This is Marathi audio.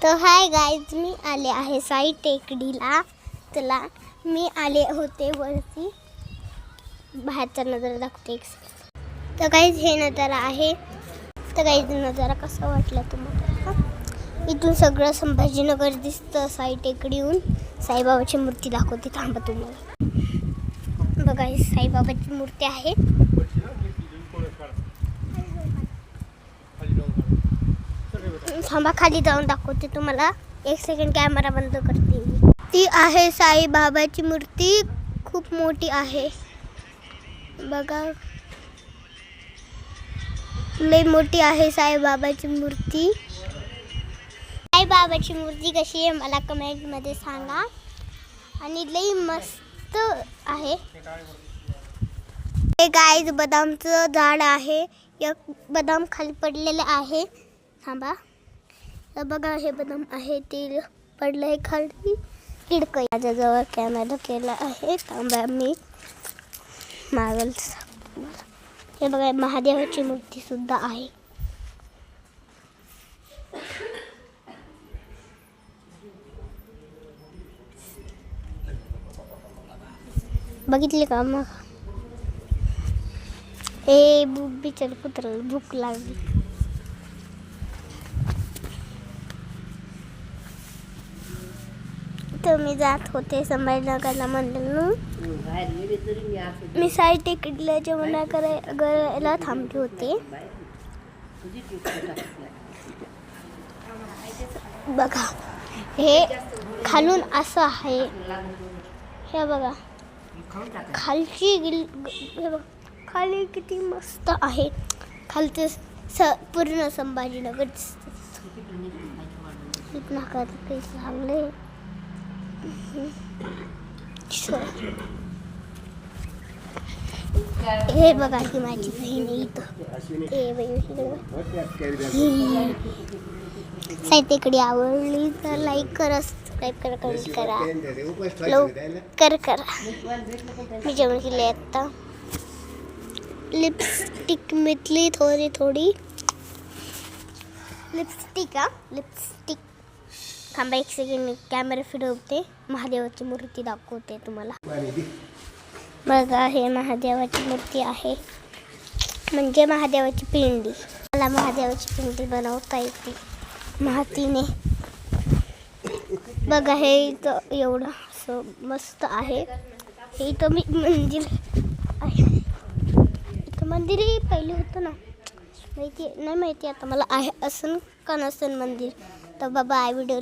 तर हाय गाईज, मी आले आहे साई टेकडीला. तुला मी आले होते वरती, बाहेरचा नजारा दाखवते. तर गाईज हे नजारा आहे. तर गाईज नजारा कसा वाटला तुम्हाला? इथून सगळं संभाजीनगर दिसतं. साई टेकडीहून साईबाबाची मूर्ती दाखवते, थांबा तुम्हाला. बघा ही साईबाबाची मूर्ती आहे. थांबा खाली जाऊन दाखवते तुम्हाला. एक सेकंड कॅमेरा बंद करते. ती आहे साईबाबाची मूर्ती, खूप मोठी आहे. बघा लई मोठी आहे साईबाबाची मूर्ती. साईबाबाची मूर्ती कशी आहे मला कमेंटमध्ये सांगा. आणि लई मस्त आहे. हे गाईज बदामचं झाड आहे. एक बदाम खाली पडलेलं आहे. थांबा, तर बघा हे बदाम आहे ते पडलं आहे खाली. किडक माझ्याजवळ कॅमेरा केला आहे. थांबा मी मागल. हे बघा महादेवाची मूर्ती सुद्धा आहे. बघितले का? मग हे बिचार कुत्र भूक लागली. तर मी जात होते संभाजीनगरला म्हणून मी साई टेकडीला जेवण करायला थांबले होते. बघा हे खालून असं आहे. हे बघा खालची हे बघा खाली किती मस्त आहे. खालचं पूर्ण संभाजीनगर काही लागले. हे बघा ही माझी बहीण आहे इथं. साई टेकडी आवडली तर लाईक करा, सबस्क्राईब करा, कमेंट करा, लवकर करा. मी जेवण केले आता. लिपस्टिक मितली थोडी लिपस्टिक. लिपस्टिक थांबा एक सेकंड, मी कॅमेरा फिरवते. महादेवाची मूर्ती दाखवते तुम्हाला. बघा हे महादेवाची मूर्ती आहे, म्हणजे महादेवाची पिंडी. मला महादेवाची पिंडी बनवता येते मातीने. बघा हे इथं एवढं असं मस्त आहे. हे इथं मी मंदिर आहे. इथं मंदिर पहिले होतं ना, माहिती नाही माहिती आता मला आहे असन का नसन मंदिर. तर बाबा व्हिडिओला